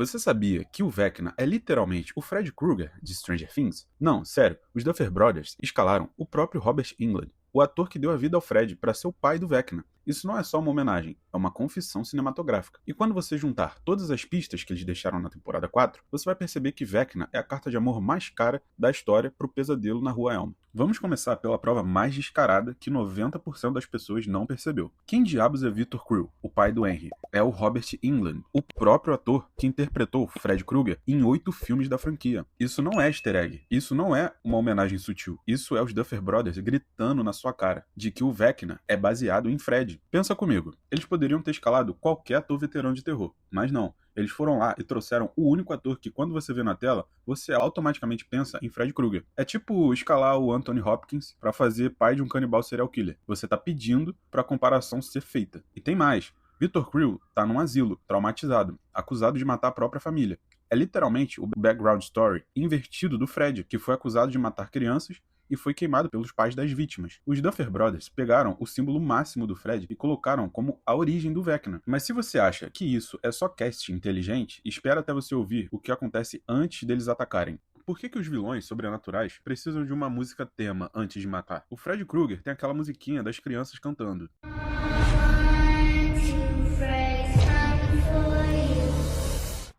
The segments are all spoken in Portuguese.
Você sabia que o Vecna é literalmente o Fred Krueger de Stranger Things? Não, sério, os Duffer Brothers escalaram o próprio Robert Englund, o ator que deu a vida ao Fred, para ser o pai do Vecna. Isso não é só uma homenagem, é uma confissão cinematográfica. E quando você juntar todas as pistas que eles deixaram na temporada 4, você vai perceber que Vecna é a carta de amor mais cara da história pro pesadelo na Rua Elm. Vamos começar pela prova mais descarada que 90% das pessoas não percebeu. Quem diabos é Victor Creel, o pai do Henry? É o Robert Englund, o próprio ator que interpretou Fred Krueger em 8 filmes da franquia. Isso não é easter egg, isso não é uma homenagem sutil, isso é os Duffer Brothers gritando na sua cara de que o Vecna é baseado em Fred. Pensa comigo, eles poderiam ter escalado qualquer ator veterano de terror, mas não. Eles foram lá e trouxeram o único ator que, quando você vê na tela, você automaticamente pensa em Fred Krueger. É tipo escalar o Anthony Hopkins pra fazer pai de um canibal serial killer. Você tá pedindo pra comparação ser feita. E tem mais. Victor Creel tá num asilo, traumatizado, acusado de matar a própria família. É literalmente o background story invertido do Fred, que foi acusado de matar crianças e foi queimado pelos pais das vítimas. Os Duffer Brothers pegaram o símbolo máximo do Fred e colocaram como a origem do Vecna. Mas se você acha que isso é só casting inteligente, espera até você ouvir o que acontece antes deles atacarem. Por que os vilões sobrenaturais precisam de uma música tema antes de matar? O Fred Krueger tem aquela musiquinha das crianças cantando.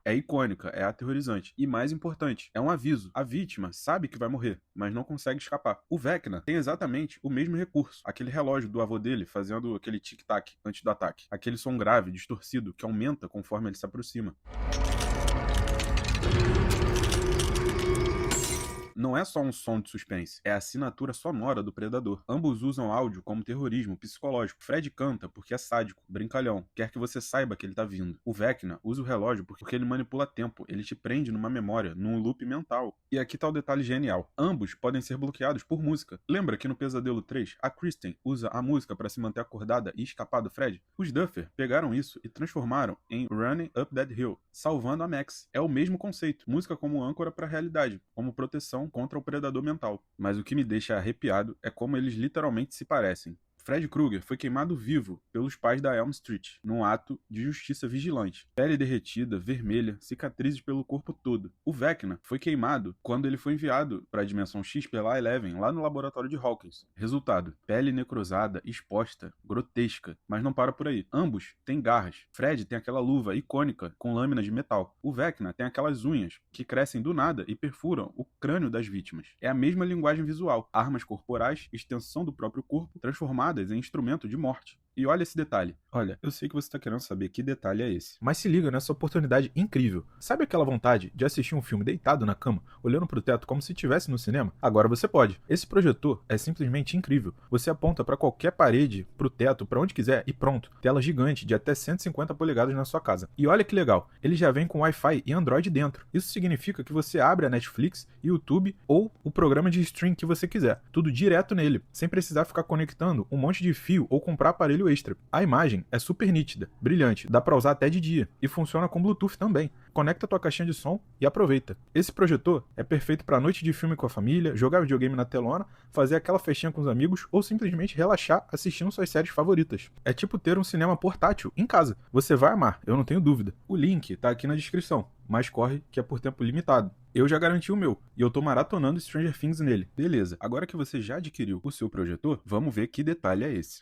É icônica, é aterrorizante. E mais importante, é um aviso. A vítima sabe que vai morrer, mas não consegue escapar. O Vecna tem exatamente o mesmo recurso. Aquele relógio do avô dele fazendo aquele tic-tac antes do ataque. Aquele som grave, distorcido, que aumenta conforme ele se aproxima. Não é só um som de suspense, é a assinatura sonora do predador. Ambos usam áudio como terrorismo psicológico. Fred canta porque é sádico, brincalhão, quer que você saiba que ele tá vindo. O Vecna usa o relógio porque ele manipula tempo, ele te prende numa memória, num loop mental. E aqui tá o detalhe genial. Ambos podem ser bloqueados por música. Lembra que no Pesadelo 3, a Kristen usa a música para se manter acordada e escapar do Fred? Os Duffer pegaram isso e transformaram em Running Up That Hill, salvando a Max. É o mesmo conceito, música como âncora para a realidade, como proteção contra o predador mental. Mas o que me deixa arrepiado é como eles literalmente se parecem. Fred Krueger foi queimado vivo pelos pais da Elm Street, num ato de justiça vigilante. Pele derretida, vermelha, cicatrizes pelo corpo todo. O Vecna foi queimado quando ele foi enviado para a Dimensão X pela Eleven, lá no laboratório de Hawkins. Resultado, pele necrosada, exposta, grotesca. Mas não para por aí. Ambos têm garras. Fred tem aquela luva icônica com lâminas de metal. O Vecna tem aquelas unhas que crescem do nada e perfuram o crânio das vítimas. É a mesma linguagem visual. Armas corporais, extensão do próprio corpo, transformadas em instrumento de morte. E olha esse detalhe. Olha, eu sei que você tá querendo saber que detalhe é esse. Mas se liga nessa oportunidade incrível. Sabe aquela vontade de assistir um filme deitado na cama, olhando pro teto como se estivesse no cinema? Agora você pode. Esse projetor é simplesmente incrível. Você aponta pra qualquer parede, pro teto, pra onde quiser e pronto. Tela gigante de até 150 polegadas na sua casa. E olha que legal, ele já vem com Wi-Fi e Android dentro. Isso significa que você abre a Netflix, YouTube ou o programa de stream que você quiser. Tudo direto nele, sem precisar ficar conectando um monte de fio ou comprar aparelho extra. A imagem é super nítida, brilhante, dá pra usar até de dia e funciona com Bluetooth também. Conecta tua caixinha de som e aproveita. Esse projetor é perfeito pra noite de filme com a família, jogar videogame na telona, fazer aquela festinha com os amigos ou simplesmente relaxar assistindo suas séries favoritas. É tipo ter um cinema portátil em casa. Você vai amar, eu não tenho dúvida. O link tá aqui na descrição, mas corre que é por tempo limitado. Eu já garanti o meu, e eu tô maratonando Stranger Things nele. Beleza, agora que você já adquiriu o seu projetor, vamos ver que detalhe é esse.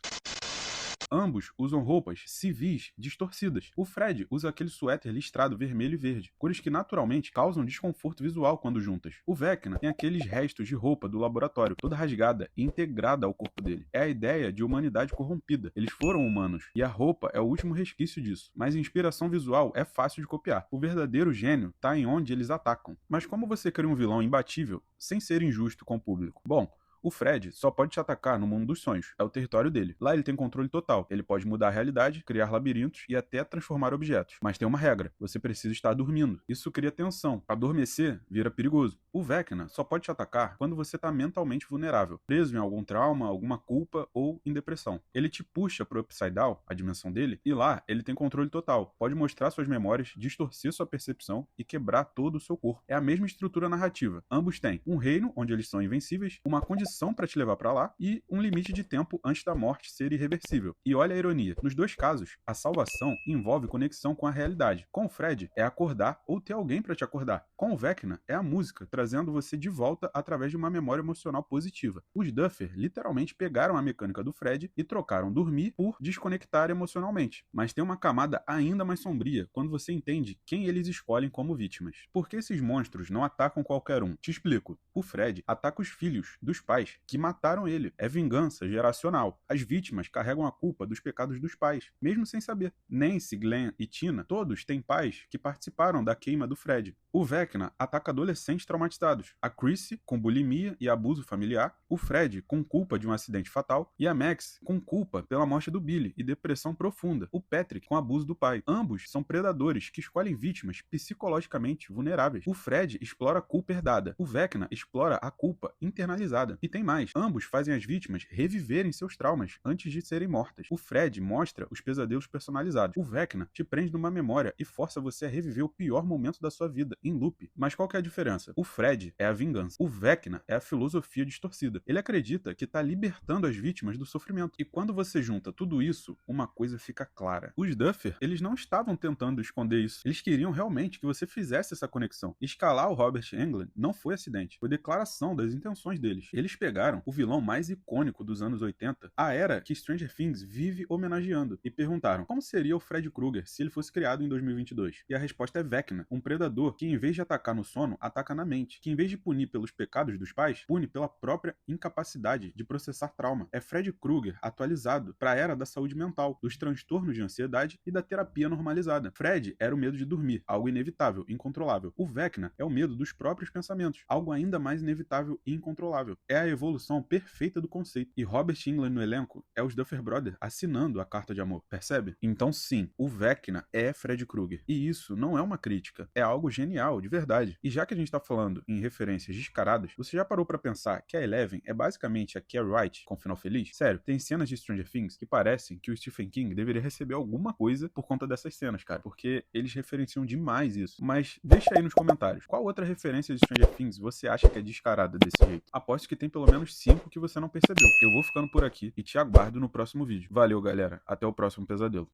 Ambos usam roupas civis distorcidas. O Fred usa aquele suéter listrado vermelho e verde, cores que naturalmente causam desconforto visual quando juntas. O Vecna tem aqueles restos de roupa do laboratório, toda rasgada e integrada ao corpo dele. É a ideia de humanidade corrompida. Eles foram humanos, e a roupa é o último resquício disso. Mas a inspiração visual é fácil de copiar. O verdadeiro gênio tá em onde eles atacam. Mas como você cria um vilão imbatível, sem ser injusto com o público? Bom, o Fred só pode te atacar no mundo dos sonhos, é o território dele. Lá ele tem controle total, ele pode mudar a realidade, criar labirintos e até transformar objetos. Mas tem uma regra, você precisa estar dormindo. Isso cria tensão, adormecer vira perigoso. O Vecna só pode te atacar quando você está mentalmente vulnerável, preso em algum trauma, alguma culpa ou em depressão. Ele te puxa pro Upside Down, a dimensão dele, e lá ele tem controle total, pode mostrar suas memórias, distorcer sua percepção e quebrar todo o seu corpo. É a mesma estrutura narrativa. Ambos têm um reino onde eles são invencíveis, uma condição missão para te levar para lá e um limite de tempo antes da morte ser irreversível. E olha a ironia, nos dois casos, a salvação envolve conexão com a realidade. Com o Fred, é acordar ou ter alguém para te acordar. Com o Vecna, é a música, trazendo você de volta através de uma memória emocional positiva. Os Duffer literalmente pegaram a mecânica do Fred e trocaram dormir por desconectar emocionalmente. Mas tem uma camada ainda mais sombria quando você entende quem eles escolhem como vítimas. Por que esses monstros não atacam qualquer um? Te explico. O Fred ataca os filhos dos pais que mataram ele. É vingança geracional. As vítimas carregam a culpa dos pecados dos pais, mesmo sem saber. Nancy, Glenn e Tina, todos têm pais que participaram da queima do Fred. O Vecna ataca adolescentes traumatizados. A Chrissy, com bulimia e abuso familiar. O Fred, com culpa de um acidente fatal. E a Max, com culpa pela morte do Billy e depressão profunda. O Patrick, com abuso do pai. Ambos são predadores que escolhem vítimas psicologicamente vulneráveis. O Fred explora a culpa herdada. O Vecna explora a culpa internalizada. E tem mais. Ambos fazem as vítimas reviverem seus traumas antes de serem mortas. O Fred mostra os pesadelos personalizados. O Vecna te prende numa memória e força você a reviver o pior momento da sua vida, em loop. Mas qual que é a diferença? O Fred é a vingança. O Vecna é a filosofia distorcida. Ele acredita que está libertando as vítimas do sofrimento. E quando você junta tudo isso, uma coisa fica clara. Os Duffer, eles não estavam tentando esconder isso. Eles queriam realmente que você fizesse essa conexão. Escalar o Robert Englund não foi acidente. Foi declaração das intenções deles. Eles pegaram o vilão mais icônico dos anos 80, a era que Stranger Things vive homenageando, e perguntaram como seria o Fred Krueger se ele fosse criado em 2022. E a resposta é Vecna, um predador que em vez de atacar no sono, ataca na mente, que em vez de punir pelos pecados dos pais, pune pela própria incapacidade de processar trauma. É Fred Krueger atualizado para a era da saúde mental, dos transtornos de ansiedade e da terapia normalizada. Fred era o medo de dormir, algo inevitável, incontrolável. O Vecna é o medo dos próprios pensamentos, algo ainda mais inevitável e incontrolável. É a evolução perfeita do conceito. E Robert Englund no elenco é os Duffer Brothers assinando a carta de amor, percebe? Então sim, o Vecna é Fred Krueger. E isso não é uma crítica, é algo genial, de verdade. E já que a gente tá falando em referências descaradas, você já parou pra pensar que a Eleven é basicamente a Carrie Wright com final feliz? Sério, tem cenas de Stranger Things que parecem que o Stephen King deveria receber alguma coisa por conta dessas cenas, cara, porque eles referenciam demais isso. Mas deixa aí nos comentários, qual outra referência de Stranger Things você acha que é descarada desse jeito? Aposto que tem pelo menos 5 que você não percebeu. Eu vou ficando por aqui e te aguardo no próximo vídeo. Valeu, galera. Até o próximo pesadelo.